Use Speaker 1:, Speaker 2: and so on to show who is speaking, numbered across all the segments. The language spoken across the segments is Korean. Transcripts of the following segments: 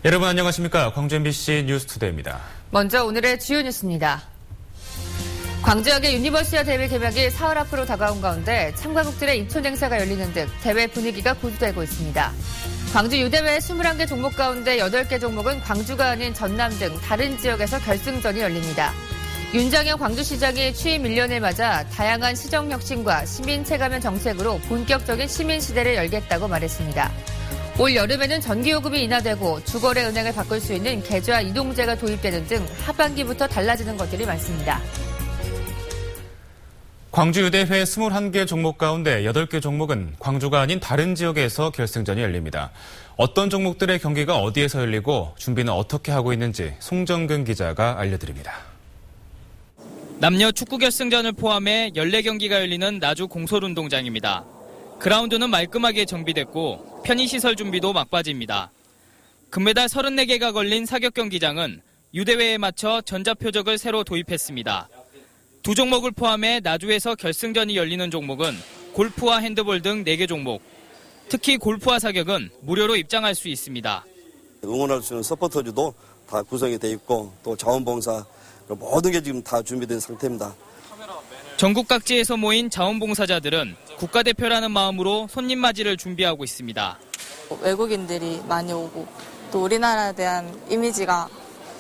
Speaker 1: 여러분 안녕하십니까? 광주 MBC 뉴스투데이입니다.
Speaker 2: 먼저 오늘의 주요 뉴스입니다. 광주역의 유니버시아 대회 개막이 사흘 앞으로 다가온 가운데 참가국들의 입촌 행사가 열리는 등 대회 분위기가 고조되고 있습니다. 광주 유대회 21개 종목 가운데 8개 종목은 광주가 아닌 전남 등 다른 지역에서 결승전이 열립니다. 윤장현 광주시장이 취임 1년을 맞아 다양한 시정 혁신과 시민 체감형 정책으로 본격적인 시민 시대를 열겠다고 말했습니다. 올 여름에는 전기요금이 인하되고 주거래 은행을 바꿀 수 있는 계좌 이동제가 도입되는 등 하반기부터 달라지는 것들이 많습니다.
Speaker 1: 광주유대회 21개 종목 가운데 8개 종목은 광주가 아닌 다른 지역에서 결승전이 열립니다. 어떤 종목들의 경기가 어디에서 열리고 준비는 어떻게 하고 있는지 송정근 기자가 알려드립니다.
Speaker 3: 남녀 축구 결승전을 포함해 14경기가 열리는 나주 공솔운동장입니다. 그라운드는 말끔하게 정비됐고 편의시설 준비도 막바지입니다. 금메달 34개가 걸린 사격 경기장은 유대회에 맞춰 전자표적을 새로 도입했습니다. 두 종목을 포함해 나주에서 결승전이 열리는 종목은 골프와 핸드볼 등 4개 종목, 특히 골프와 사격은 무료로 입장할 수 있습니다.
Speaker 4: 응원할 수 있는 서포터즈도 다 구성이 돼 있고 또 자원봉사 모든 게 지금 다 준비된 상태입니다.
Speaker 3: 전국 각지에서 모인 자원봉사자들은 국가대표라는 마음으로 손님 맞이를 준비하고 있습니다.
Speaker 5: 외국인들이 많이 오고 또 우리나라에 대한 이미지가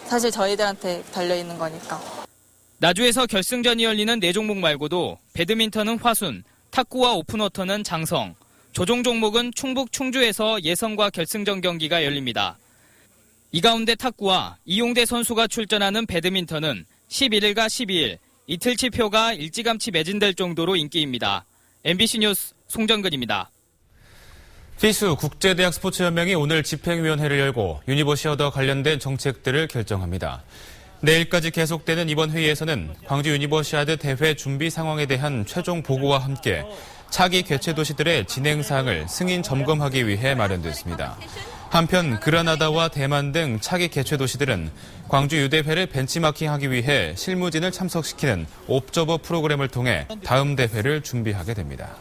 Speaker 5: 사실 저희들한테 달려있는 거니까.
Speaker 3: 나주에서 결승전이 열리는 4종목 말고도 배드민턴은 화순, 탁구와 오픈워터는 장성, 조종 종목은 충북 충주에서 예선과 결승전 경기가 열립니다. 이 가운데 탁구와 이용대 선수가 출전하는 배드민턴은 11일과 12일, 이틀치 표가 일찌감치 매진될 정도로 인기입니다. MBC 뉴스 송정근입니다.
Speaker 1: FISU 국제대학 스포츠연맹이 오늘 집행위원회를 열고 유니버시아와 관련된 정책들을 결정합니다. 내일까지 계속되는 이번 회의에서는 광주 유니버시아드 대회 준비 상황에 대한 최종 보고와 함께 차기 개최 도시들의 진행 사항을 승인 점검하기 위해 마련됐습니다. 한편 그라나다와 대만 등 차기 개최 도시들은 광주 유대회를 벤치마킹하기 위해 실무진을 참석시키는 옵저버 프로그램을 통해 다음 대회를 준비하게 됩니다.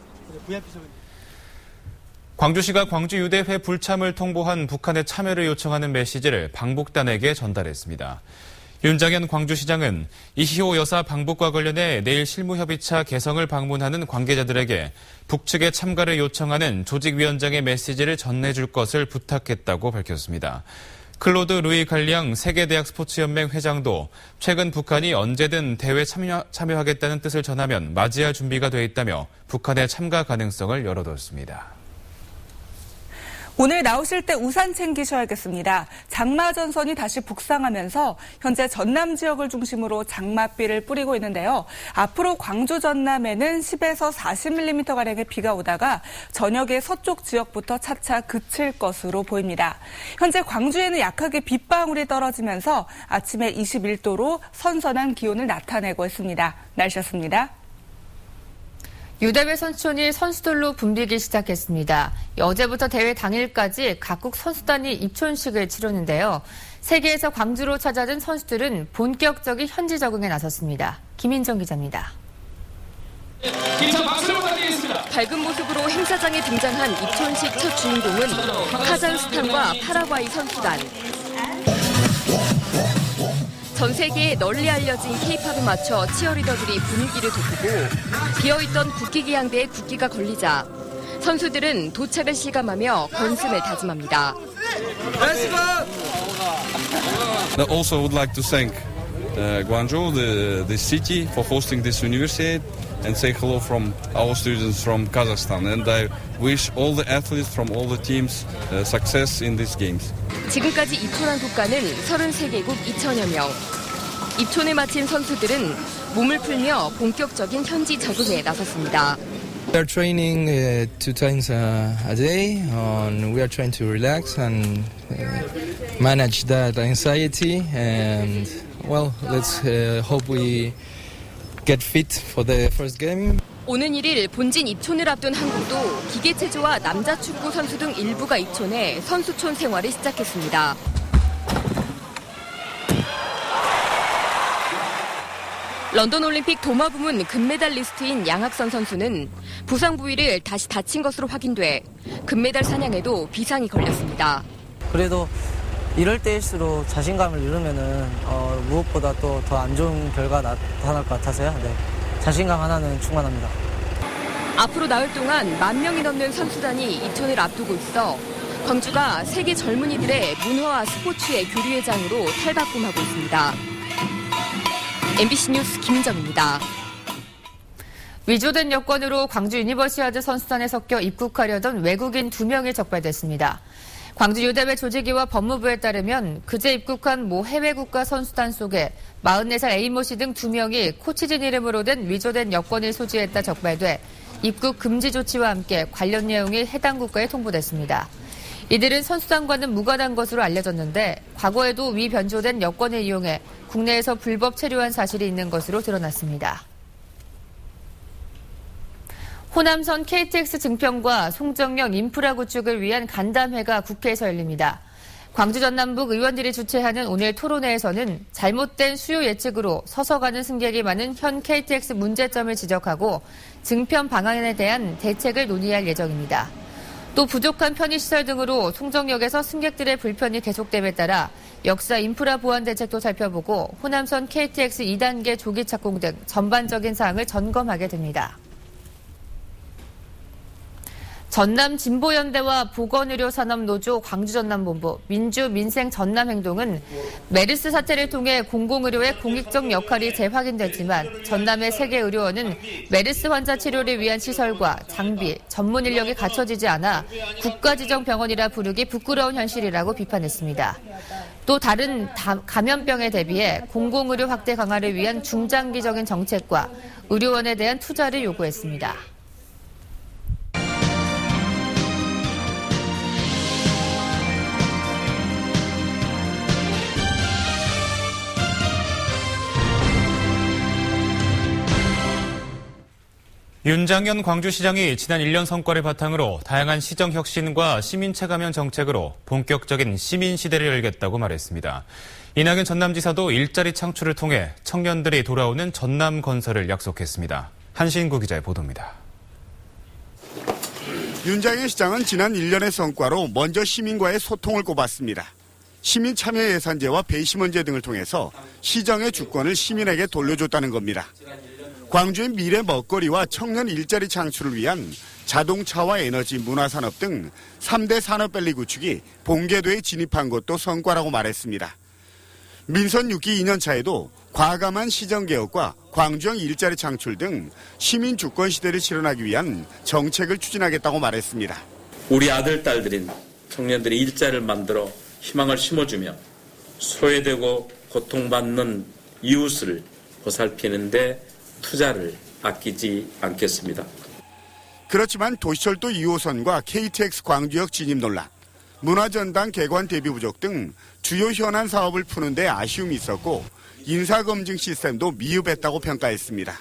Speaker 1: 광주시가 광주 유대회 불참을 통보한 북한의 참여를 요청하는 메시지를 방북단에게 전달했습니다. 윤장현 광주시장은 이시호 여사 방북과 관련해 내일 실무협의차 개성을 방문하는 관계자들에게 북측의 참가를 요청하는 조직위원장의 메시지를 전해줄 것을 부탁했다고 밝혔습니다. 클로드 루이 갈리앙 세계대학 스포츠연맹 회장도 최근 북한이 언제든 대회 참여하겠다는 뜻을 전하면 맞이할 준비가 돼 있다며 북한의 참가 가능성을 열어뒀습니다.
Speaker 6: 오늘 나오실 때 우산 챙기셔야겠습니다. 장마 전선이 다시 북상하면서 현재 전남 지역을 중심으로 장맛비를 뿌리고 있는데요. 앞으로 광주 전남에는 10에서 40mm가량의 비가 오다가 저녁에 서쪽 지역부터 차차 그칠 것으로 보입니다. 현재 광주에는 약하게 빗방울이 떨어지면서 아침에 21도로 선선한 기온을 나타내고 있습니다. 날씨였습니다.
Speaker 2: 유대회 선수촌이 선수들로 붐비기 시작했습니다. 어제부터 대회 당일까지 각국 선수단이 입촌식을 치르는데요. 세계에서 광주로 찾아든 선수들은 본격적인 현지 적응에 나섰습니다. 김인정 기자입니다.
Speaker 7: 밝은 모습으로 행사장에 등장한 입촌식 첫 주인공은 카자흐스탄과 파라과이 선수단. 전 세계에 널리 알려진 K-팝에 맞춰 치어리더들이 분위기를 돋구고 비어있던 국기기양대에 국기가 걸리자 선수들은 도착을 실감하며 건승을 다짐합니다.
Speaker 8: I also would like to thank Guangzhou, the city, for hosting this university and say hello from our students from Kazakhstan. And I wish all the athletes from all the teams success in these games.
Speaker 7: 지금까지 입촌한 국가는 33개국 2천여 명. 입촌을 마친 선수들은 몸을 풀며 본격적인 현지 적응에 나섰습니다.
Speaker 9: We are training 2 times a day. We are trying to relax and manage that anxiety. And well, let's hope we get fit for the first game.
Speaker 7: 오는 1일 본진 입촌을 앞둔 한국도 기계체조와 남자 축구 선수 등 일부가 입촌해 선수촌 생활을 시작했습니다. 런던 올림픽 도마 부문 금메달리스트인 양학선 선수는 부상 부위를 다시 다친 것으로 확인돼 금메달 사냥에도 비상이 걸렸습니다.
Speaker 10: 그래도 이럴 때일수록 자신감을 잃으면은 무엇보다 또 더 안 좋은 결과 나타날 것 같아서요. 네. 자신감 하나는 충만합니다.
Speaker 7: 앞으로 나흘 동안 10,000명이 넘는 선수단이 이천을 앞두고 있어 광주가 세계 젊은이들의 문화와 스포츠의 교류의 장으로 탈바꿈하고 있습니다. MBC 뉴스 김민정입니다.
Speaker 2: 위조된 여권으로 광주 유니버시아드 선수단에 섞여 입국하려던 외국인 2명이 적발됐습니다. 광주 유대회 조직위와 법무부에 따르면 그제 입국한 모 해외 국가 선수단 속에 44살 A모 씨 등 2명이 코치진 이름으로 된 위조된 여권을 소지했다 적발돼 입국 금지 조치와 함께 관련 내용이 해당 국가에 통보됐습니다. 이들은 선수단과는 무관한 것으로 알려졌는데 과거에도 위 변조된 여권을 이용해 국내에서 불법 체류한 사실이 있는 것으로 드러났습니다. 호남선 KTX 증평과 송정역 인프라 구축을 위한 간담회가 국회에서 열립니다. 광주 전남북 의원들이 주최하는 오늘 토론회에서는 잘못된 수요 예측으로 서서 가는 승객이 많은 현 KTX 문제점을 지적하고 증평 방안에 대한 대책을 논의할 예정입니다. 또 부족한 편의시설 등으로 송정역에서 승객들의 불편이 계속됨에 따라 역사 인프라 보완 대책도 살펴보고 호남선 KTX 2단계 조기 착공 등 전반적인 사항을 점검하게 됩니다. 전남진보연대와 보건의료산업노조 광주전남본부 민주민생전남행동은 메르스 사태를 통해 공공의료의 공익적 역할이 재확인됐지만 전남의 3개 의료원은 메르스 환자 치료를 위한 시설과 장비, 전문 인력이 갖춰지지 않아 국가지정 병원이라 부르기 부끄러운 현실이라고 비판했습니다. 또 다른 감염병에 대비해 공공의료 확대 강화를 위한 중장기적인 정책과 의료원에 대한 투자를 요구했습니다.
Speaker 1: 윤장현 광주시장이 지난 1년 성과를 바탕으로 다양한 시정 혁신과 시민 체감형 정책으로 본격적인 시민 시대를 열겠다고 말했습니다. 이낙연 전남지사도 일자리 창출을 통해 청년들이 돌아오는 전남 건설을 약속했습니다. 한신구 기자의 보도입니다.
Speaker 11: 윤장현 시장은 지난 1년의 성과로 먼저 시민과의 소통을 꼽았습니다. 시민 참여 예산제와 배심원제 등을 통해서 시정의 주권을 시민에게 돌려줬다는 겁니다. 광주의 미래 먹거리와 청년 일자리 창출을 위한 자동차와 에너지, 문화산업 등 3대 산업밸리 구축이 본궤도에 진입한 것도 성과라고 말했습니다. 민선 6기 2년 차에도 과감한 시정개혁과 광주형 일자리 창출 등 시민 주권 시대를 실현하기 위한 정책을 추진하겠다고 말했습니다.
Speaker 12: 우리 아들, 딸들인 청년들이 일자리를 만들어 희망을 심어주며 소외되고 고통받는 이웃을 보살피는 데 투자를 아끼지 않겠습니다.
Speaker 11: 그렇지만 도시철도 2호선과 KTX 광주역 진입 논란, 문화전당 개관 대비 부족 등 주요 현안 사업을 푸는 데 아쉬움이 있었고 인사검증 시스템도 미흡했다고 평가했습니다.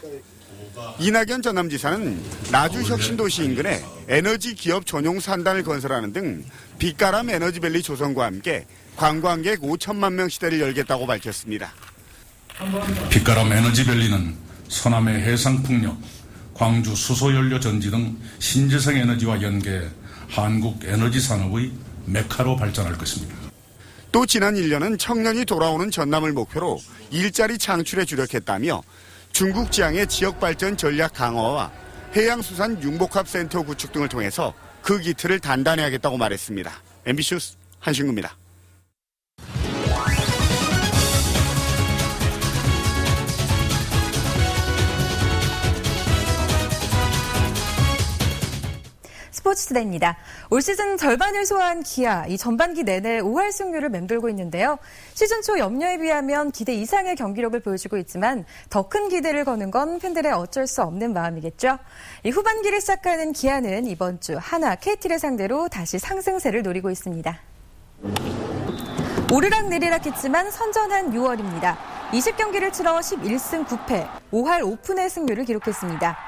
Speaker 11: 이낙연 전남지사는 나주 혁신도시 인근에 에너지 기업 전용 산단을 건설하는 등 빛가람 에너지밸리 조성과 함께 관광객 5천만 명 시대를 열겠다고 밝혔습니다.
Speaker 13: 빛가람 에너지밸리는 서남의 해상풍력, 광주 수소연료 전지 등 신재생 에너지와 연계 한국 에너지 산업의 메카로 발전할 것입니다.
Speaker 11: 또 지난 1년은 청년이 돌아오는 전남을 목표로 일자리 창출에 주력했다며 중국 지향의 지역발전 전략 강화와 해양수산 융복합센터 구축 등을 통해서 그 기틀을 단단히 하겠다고 말했습니다. MBC 뉴스 한신구입니다.
Speaker 14: 스포츠투데이입니다. 올 시즌 절반을 소화한 기아, 이 전반기 내내 5할 승률을 맴돌고 있는데요. 시즌 초 염려에 비하면 기대 이상의 경기력을 보여주고 있지만 더 큰 기대를 거는 건 팬들의 어쩔 수 없는 마음이겠죠. 이 후반기를 시작하는 기아는 이번 주 하나, KT를 상대로 다시 상승세를 노리고 있습니다. 오르락 내리락 했지만 선전한 6월입니다. 20경기를 치러 11승 9패, 5할 5푼의 승률을 기록했습니다.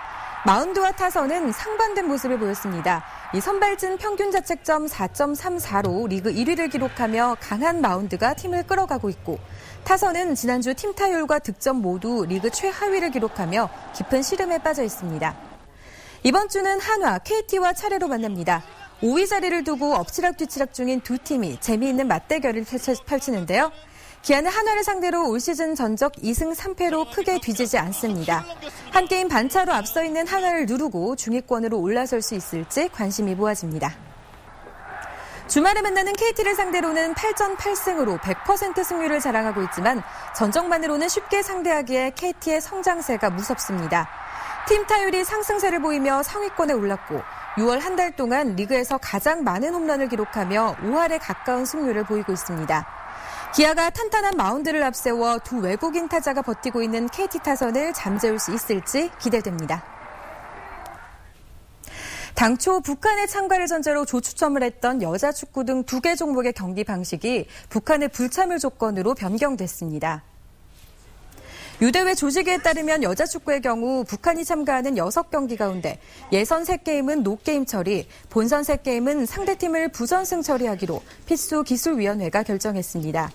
Speaker 14: 마운드와 타선은 상반된 모습을 보였습니다. 이 선발진 평균 자책점 4.34로 리그 1위를 기록하며 강한 마운드가 팀을 끌어가고 있고 타선은 지난주 팀 타율과 득점 모두 리그 최하위를 기록하며 깊은 시름에 빠져 있습니다. 이번 주는 한화, KT와 차례로 만납니다. 5위 자리를 두고 엎치락뒤치락 중인 두 팀이 재미있는 맞대결을 펼치는데요. 기아는 한화를 상대로 올 시즌 전적 2승 3패로 크게 뒤지지 않습니다. 한 게임 반차로 앞서 있는 한화를 누르고 중위권으로 올라설 수 있을지 관심이 모아집니다. 주말에 만나는 KT를 상대로는 8전 8승으로 100% 승률을 자랑하고 있지만 전적만으로는 쉽게 상대하기에 KT의 성장세가 무섭습니다. 팀 타율이 상승세를 보이며 상위권에 올랐고 6월 한 달 동안 리그에서 가장 많은 홈런을 기록하며 5할에 가까운 승률을 보이고 있습니다. 기아가 탄탄한 마운드를 앞세워 두 외국인 타자가 버티고 있는 KT 타선을 잠재울 수 있을지 기대됩니다. 당초 북한의 참가를 전제로 조추첨을 했던 여자 축구 등 2개 종목의 경기 방식이 북한의 불참을 조건으로 변경됐습니다. 유대회 조직에 따르면 여자 축구의 경우 북한이 참가하는 6경기 가운데 예선 3게임은 노게임 처리, 본선 3게임은 상대팀을 부전승 처리하기로 피수 기술위원회가 결정했습니다.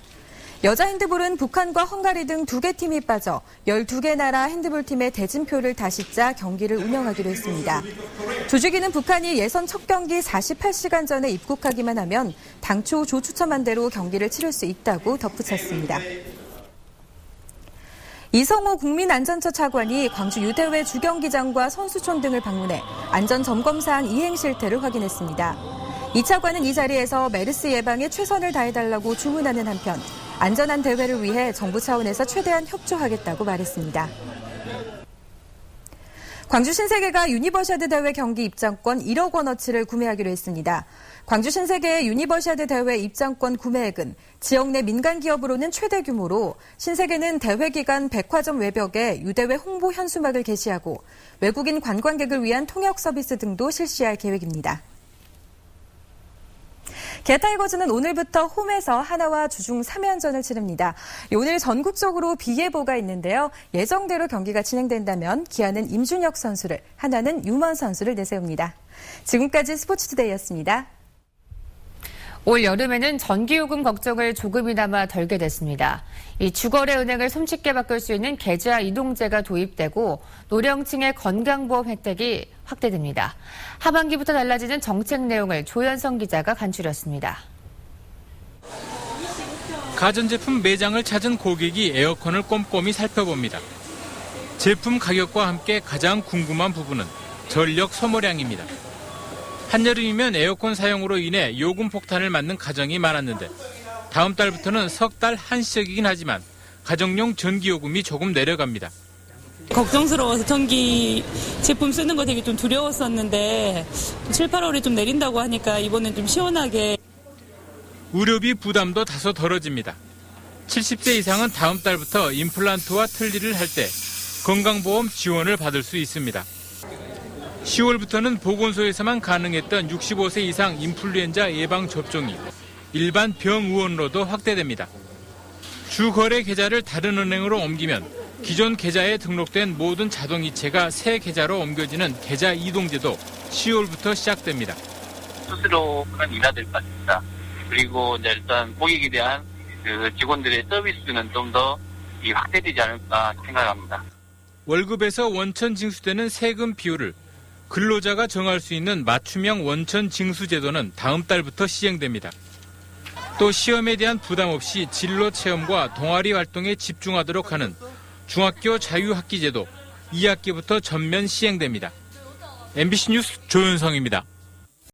Speaker 14: 여자 핸드볼은 북한과 헝가리 등 2개 팀이 빠져 12개 나라 핸드볼 팀의 대진표를 다시 짜 경기를 운영하기로 했습니다. 조직위는 북한이 예선 첫 경기 48시간 전에 입국하기만 하면 당초 조추첨한 대로 경기를 치를 수 있다고 덧붙였습니다. 이성호 국민안전처 차관이 광주 유대회 주경기장과 선수촌 등을 방문해 안전점검사항 이행 실태를 확인했습니다. 이 차관은 이 자리에서 메르스 예방에 최선을 다해달라고 주문하는 한편 안전한 대회를 위해 정부 차원에서 최대한 협조하겠다고 말했습니다. 광주 신세계가 유니버시아드 대회 경기 입장권 1억 원어치를 구매하기로 했습니다. 광주 신세계의 유니버시아드 대회 입장권 구매액은 지역 내 민간 기업으로는 최대 규모로 신세계는 대회 기간 백화점 외벽에 유대회 홍보 현수막을 게시하고 외국인 관광객을 위한 통역 서비스 등도 실시할 계획입니다. 기아타이거즈는 오늘부터 홈에서 하나와 주중 3연전을 치릅니다. 오늘 전국적으로 비 예보가 있는데요. 예정대로 경기가 진행된다면 기아는 임준혁 선수를, 하나는 유먼 선수를 내세웁니다. 지금까지 스포츠투데이였습니다.
Speaker 2: 올 여름에는 전기요금 걱정을 조금이나마 덜게 됐습니다. 이 주거래 은행을 손쉽게 바꿀 수 있는 계좌 이동제가 도입되고 노령층의 건강보험 혜택이 확대됩니다. 하반기부터 달라지는 정책 내용을 조현성 기자가 간추렸습니다.
Speaker 3: 가전제품 매장을 찾은 고객이 에어컨을 꼼꼼히 살펴봅니다. 제품 가격과 함께 가장 궁금한 부분은 전력 소모량입니다. 한여름이면 에어컨 사용으로 인해 요금 폭탄을 맞는 가정이 많았는데 다음 달부터는 석 달 한시적이긴 하지만 가정용 전기요금이 조금 내려갑니다.
Speaker 15: 걱정스러워서 전기 제품 쓰는 거 되게 좀 두려웠었는데 7, 8월에 좀 내린다고 하니까 이번엔 좀 시원하게.
Speaker 3: 의료비 부담도 다소 덜어집니다. 70세 이상은 다음 달부터 임플란트와 틀니를 할 때 건강보험 지원을 받을 수 있습니다. 10월부터는 보건소에서만 가능했던 65세 이상 인플루엔자 예방 접종이 일반 병의원으로도 확대됩니다. 주거래 계좌를 다른 은행으로 옮기면 기존 계좌에 등록된 모든 자동이체가 새 계좌로 옮겨지는 계좌 이동제도 10월부터 시작됩니다.
Speaker 16: 수수료는 인하될 것 같습니다. 그리고 이제 일단 고객에 대한 그 직원들의 서비스는 좀 더 확대되지 않을까 생각합니다.
Speaker 3: 월급에서 원천 징수되는 세금 비율을 근로자가 정할 수 있는 맞춤형 원천 징수 제도는 다음 달부터 시행됩니다. 또 시험에 대한 부담 없이 진로 체험과 동아리 활동에 집중하도록 하는 중학교 자유학기 제도 2학기부터 전면 시행됩니다. MBC 뉴스 조윤성입니다.